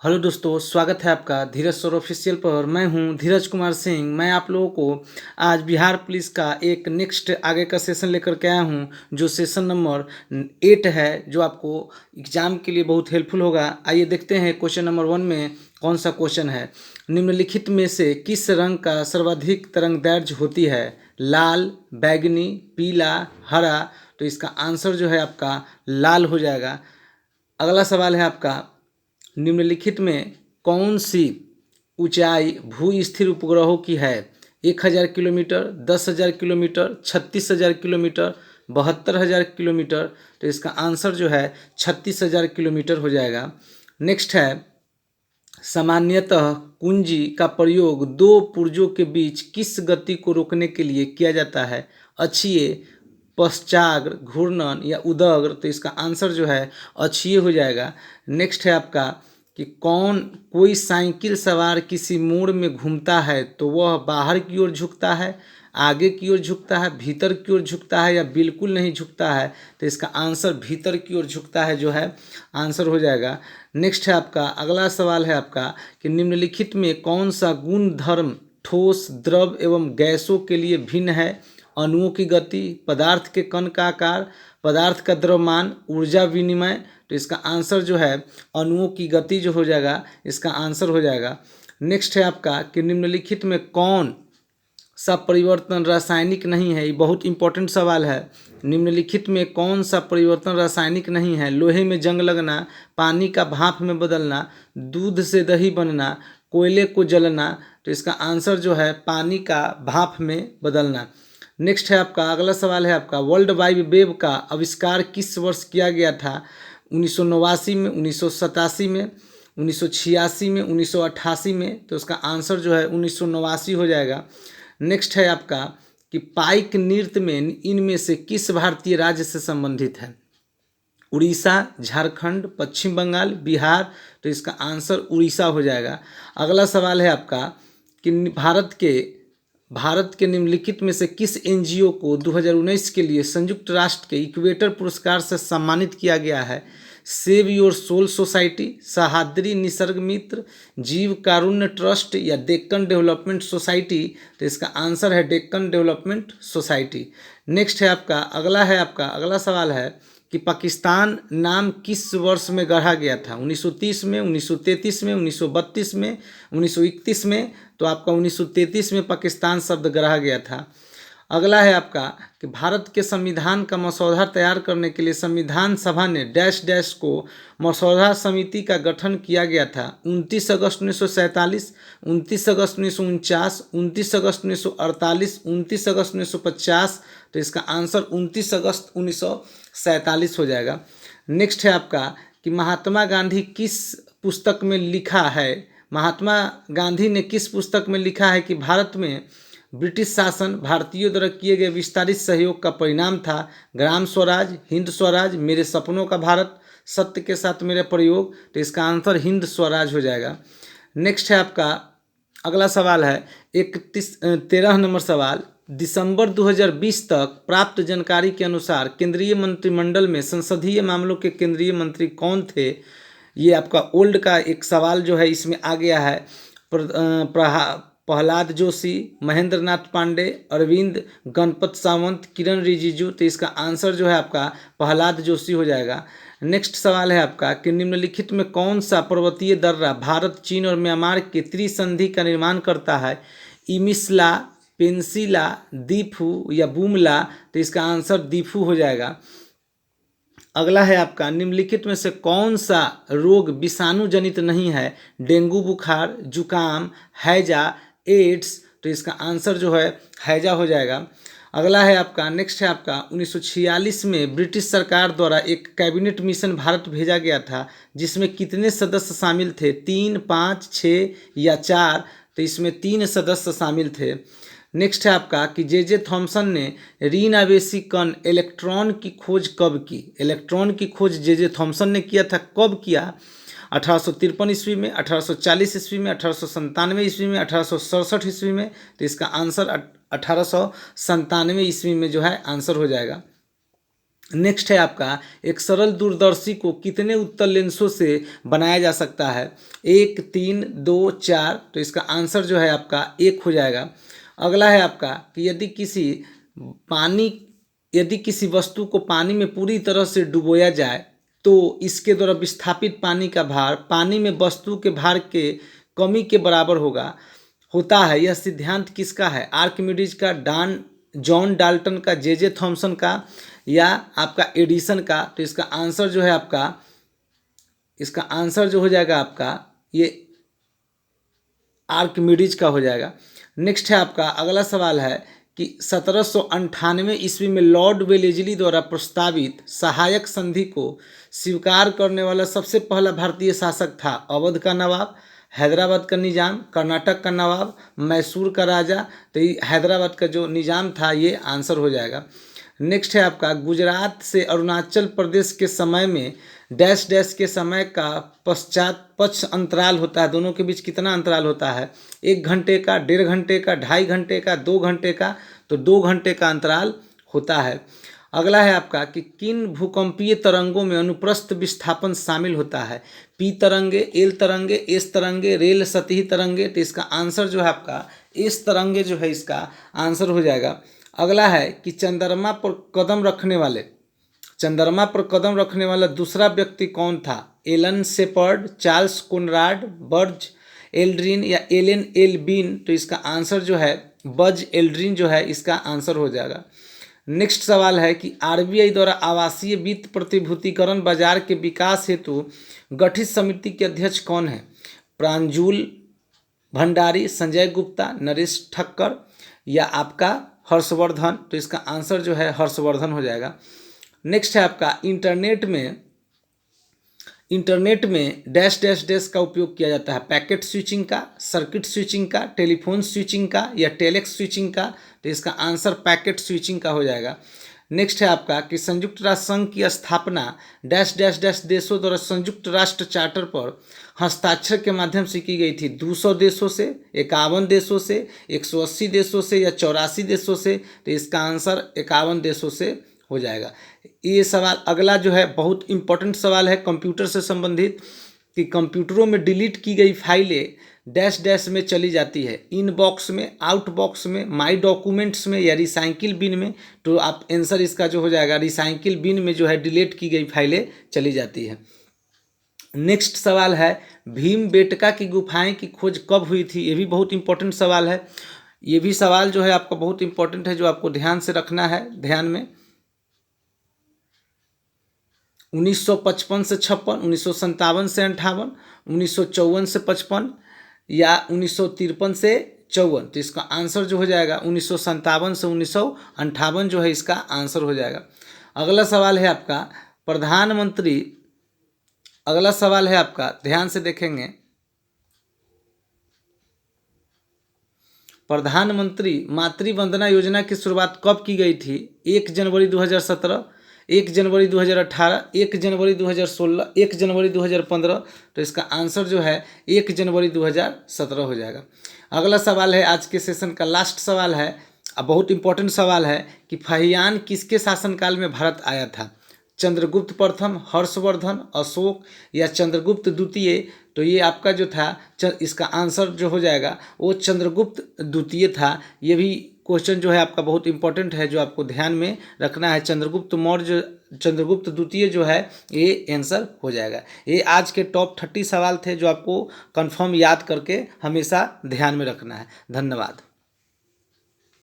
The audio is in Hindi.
हेलो दोस्तों, स्वागत है आपका धीरज सर ऑफिशियल पर। मैं हूं धीरज कुमार सिंह। मैं आप लोगों को आज बिहार पुलिस का एक नेक्स्ट आगे का सेशन लेकर के आया हूं, जो सेशन नंबर 8 है, जो आपको एग्जाम के लिए बहुत हेल्पफुल होगा। आइए देखते हैं क्वेश्चन नंबर 1 में कौन सा क्वेश्चन है। निम्नलिखित में से किस रंग का सर्वाधिक तरंगदैर्घ्य होती है? लाल, बैगनी, पीला, हरा। तो इसका आंसर जो है आपका लाल हो जाएगा। अगला सवाल है आपका, निम्नलिखित में कौन सी ऊंचाई भू स्थिर उपग्रहों की है? 1000 किलोमीटर, 10,000 किलोमीटर, 36,000 किलोमीटर, 72,000 किलोमीटर। तो इसका आंसर जो है 36,000 किलोमीटर हो जाएगा। नेक्स्ट है, सामान्यतः कुंजी का प्रयोग दो पुर्जों के बीच किस गति को रोकने के लिए किया जाता है? अक्षीय, पश्चाग्र, घूर्णन या उदग्र। तो इसका आंसर जो है अक्षीय हो जाएगा। नेक्स्ट है आपका कि कोई साइकिल सवार किसी मोड़ में घूमता है तो वह बाहर की ओर झुकता है, आगे की ओर झुकता है, भीतर की ओर झुकता है या बिल्कुल नहीं झुकता है? तो इसका आंसर भीतर की ओर झुकता है जो है आंसर हो जाएगा। नेक्स्ट है आपका अगला सवाल है आपका कि निम्नलिखित में कौन सा गुण धर्म ठोस, द्रव एवं गैसों के लिए भिन्न है? अणुओं की गति, पदार्थ के कण का आकार, पदार्थ का द्रव्यमान, ऊर्जा विनिमय। तो इसका आंसर जो है अणुओं की गति जो हो जाएगा, इसका आंसर हो जाएगा। नेक्स्ट है आपका कि निम्नलिखित में कौन सा परिवर्तन रासायनिक नहीं है? ये बहुत इंपॉर्टेंट सवाल है। निम्नलिखित में कौन सा परिवर्तन रासायनिक नहीं है? लोहे में जंग लगना, पानी का भाप में बदलना, दूध से दही बनना, कोयले को जलना। तो इसका आंसर जो है पानी का भाप में बदलना। नेक्स्ट है आपका अगला सवाल है आपका, वर्ल्ड वाइड वेब का आविष्कार किस वर्ष किया गया था? 1989 में, 1987 में, 1986 में, 1988 में। तो उसका आंसर जो है 1989 हो जाएगा। नेक्स्ट है आपका कि पाइक नृत्य में इनमें से किस भारतीय राज्य से संबंधित है? उड़ीसा, झारखंड, पश्चिम बंगाल, बिहार। तो इसका आंसर उड़ीसा हो जाएगा। अगला सवाल है आपका कि भारत के निम्नलिखित में से किस एनजीओ को 2019 के लिए संयुक्त राष्ट्र के इक्वेटर पुरस्कार से सम्मानित किया गया है? Save your soul society, Sahyadri Nisarg Mitra, Jeev Karunya trust या डेक्कन डेवलपमेंट सोसाइटी। तो इसका आंसर है डेक्कन डेवलपमेंट सोसाइटी। नेक्स्ट है आपका अगला सवाल है कि पाकिस्तान नाम किस वर्ष में गढ़ा गया था? 1930 में, 1933 में, 1932 में, 1931 में। तो आपका 1933 में पाकिस्तान शब्द गढ़ा गया था। अगला है आपका कि भारत के संविधान का मसौदा तैयार करने के लिए संविधान सभा ने डैश डैश को मसौदा समिति का गठन किया गया था? 29 अगस्त 1947, 29 अगस्त 1949, 29 अगस्त 1948, 29 अगस्त 1950। तो इसका आंसर 29 अगस्त 1947 हो जाएगा। नेक्स्ट है आपका कि महात्मा गांधी किस पुस्तक में लिखा है? महात्मा गांधी ने किस पुस्तक में लिखा है कि भारत में ब्रिटिश शासन भारतीयों द्वारा किए गए विस्तारित सहयोग का परिणाम था? ग्राम स्वराज, हिंद स्वराज, मेरे सपनों का भारत, सत्य के साथ मेरा प्रयोग। तो इसका आंसर हिंद स्वराज हो जाएगा। नेक्स्ट है आपका अगला सवाल है 13 नंबर सवाल, दिसंबर 2020 तक प्राप्त जानकारी के अनुसार केंद्रीय मंत्रिमंडल में संसदीय मामलों के केंद्रीय मंत्री कौन थे? ये आपका ओल्ड का एक सवाल जो है इसमें आ गया है। प्रहलाद जोशी, महेंद्र नाथ पांडे, अरविंद गणपत सावंत, किरण रिजिजू। तो इसका आंसर जो है आपका प्रहलाद जोशी हो जाएगा। नेक्स्ट सवाल है आपका कि निम्नलिखित में कौन सा पर्वतीय दर्रा भारत, चीन और म्यांमार के त्रिसंधि का निर्माण करता है? इमिसला, पेंसिला, दीफू या बुमला। तो इसका आंसर दीफू हो जाएगा। अगला है आपका निम्नलिखित में से कौन सा रोग विषाणु जनित नहीं है? डेंगू बुखार, जुकाम, हैजा, एड्स। तो इसका आंसर जो है हैजा हो जाएगा। अगला है आपका नेक्स्ट है आपका 1946 में ब्रिटिश सरकार द्वारा एक कैबिनेट मिशन भारत भेजा गया था, जिसमें कितने सदस्य शामिल थे? 3, 5, 6 या 4। तो इसमें 3 सदस्य शामिल थे। नेक्स्ट है आपका कि जे थॉमसन ने रीन आवेशी कण इलेक्ट्रॉन की खोज कब की? इलेक्ट्रॉन की खोज जे थॉमसन ने किया था, कब किया? 1853 ईस्वी में, 1840 ईस्वी में, 1897 ईस्वी में, 1867 ईस्वी में। तो इसका आंसर 1897 ईस्वी में जो है आंसर हो जाएगा। नेक्स्ट है आपका एक सरल दूरदर्शी को कितने उत्तल लेंसों से बनाया जा सकता है? 1, 3, 2, 4। तो इसका आंसर जो है आपका 1 हो जाएगा। अगला है आपका कि पानी यदि किसी वस्तु को पानी में पूरी तरह से डुबोया जाए तो इसके द्वारा विस्थापित पानी का भार पानी में वस्तु के भार के कमी के बराबर होता है। यह सिद्धांत किसका है? आर्किमिडीज का, जॉन डाल्टन का, जे थॉमसन का या आपका एडिसन का? तो इसका आंसर जो हो जाएगा आपका ये आर्किमिडीज का हो जाएगा। नेक्स्ट है आपका अगला सवाल है कि 1798 ईस्वी में लॉर्ड वेलेजली द्वारा प्रस्तावित सहायक संधि को स्वीकार करने वाला सबसे पहला भारतीय शासक था? अवध का नवाब, हैदराबाद का निजाम, कर्नाटक का नवाब, मैसूर का राजा? तो ये हैदराबाद का जो निजाम था ये आंसर हो जाएगा। नेक्स्ट है आपका गुजरात से अरुणाचल प्रदेश के समय में डैश डैश के समय का पक्ष अंतराल होता है, दोनों के बीच कितना अंतराल होता है? 1 घंटे का, 1.5 घंटे का, 2.5 घंटे का, 2 घंटे का? तो 2 घंटे का अंतराल होता है। अगला है आपका कि किन भूकंपीय तरंगों में अनुप्रस्थ विस्थापन शामिल होता है? पी तरंगे, एल तरंगे, एस तरंगे, रेल सतही तरंगे? तो इसका आंसर जो है आपका एस तरंगे जो है इसका आंसर हो जाएगा। अगला है कि चंद्रमा पर कदम रखने वाला दूसरा व्यक्ति कौन था? Alan Shepard, Charles Conrad, Buzz Aldrin या एलन एल्बिन? तो इसका आंसर जो है बज एल्ड्रिन जो है इसका आंसर हो जाएगा। नेक्स्ट सवाल है कि आरबीआई द्वारा आवासीय वित्त प्रतिभूतिकरण बाजार के विकास हेतु गठित समिति के अध्यक्ष कौन है? प्रांजूल भंडारी, संजय गुप्ता, नरेश ठक्कर या आपका हर्षवर्धन? तो इसका आंसर जो है हर्षवर्धन हो जाएगा। नेक्स्ट है आपका इंटरनेट में डैश डैश डैश का उपयोग किया जाता है? पैकेट स्विचिंग का, सर्किट स्विचिंग का, टेलीफोन स्विचिंग का या टेलेक्स स्विचिंग का? तो इसका आंसर पैकेट स्विचिंग का हो जाएगा। नेक्स्ट है आपका कि संयुक्त राष्ट्र संघ की स्थापना डैश डैश डैश देशों द्वारा संयुक्त राष्ट्र चार्टर पर हस्ताक्षर के माध्यम से की गई थी? 200 देशों से, 51 देशों से, 180 देशों से या 84 देशों से? तो इसका आंसर 51 देशों से हो जाएगा। ये सवाल अगला जो है बहुत इंपॉर्टेंट सवाल है कंप्यूटर से संबंधित कि कंप्यूटरों में डिलीट की गई फाइलें डैश डैश में चली जाती है? इनबॉक्स में, आउटबॉक्स में, माई डॉक्यूमेंट्स में या रिसाइकिल बिन में? तो आप आंसर इसका जो हो जाएगा रिसाइकिल बिन में जो है डिलीट की गई फाइलें चली जाती है। नेक्स्ट सवाल है भीमबेटका की गुफाएं की खोज कब हुई थी? ये भी बहुत इंपॉर्टेंट सवाल है। ये भी सवाल जो है आपका बहुत इंपॉर्टेंट है जो आपको ध्यान से रखना है ध्यान में। 1955 से 56, 1957 से 58, 1954 से 55 या 1953 से 54? तो इसका आंसर जो हो जाएगा 1957 से 1958 जो है इसका आंसर हो जाएगा। अगला सवाल है आपका ध्यान से देखेंगे। प्रधानमंत्री मातृ वंदना योजना की शुरुआत कब की गई थी? 1 जनवरी 2017, 1 जनवरी 2018, 1 जनवरी 2016, 1 जनवरी 2015? तो इसका आंसर जो है 1 जनवरी 2017 हो जाएगा। अगला सवाल है आज के सेशन का लास्ट सवाल है, बहुत इंपॉर्टेंट सवाल है कि फाहियान किसके शासनकाल में भारत आया था? चंद्रगुप्त प्रथम, हर्षवर्धन, अशोक या चंद्रगुप्त द्वितीय? तो ये आपका जो था इसका आंसर जो हो जाएगा वो चंद्रगुप्त द्वितीय था। ये भी क्वेश्चन जो है आपका बहुत इंपॉर्टेंट है जो आपको ध्यान में रखना है। चंद्रगुप्त द्वितीय जो है ये आंसर हो जाएगा। ये आज के टॉप 30 सवाल थे जो आपको कंफर्म याद करके हमेशा ध्यान में रखना है। धन्यवाद।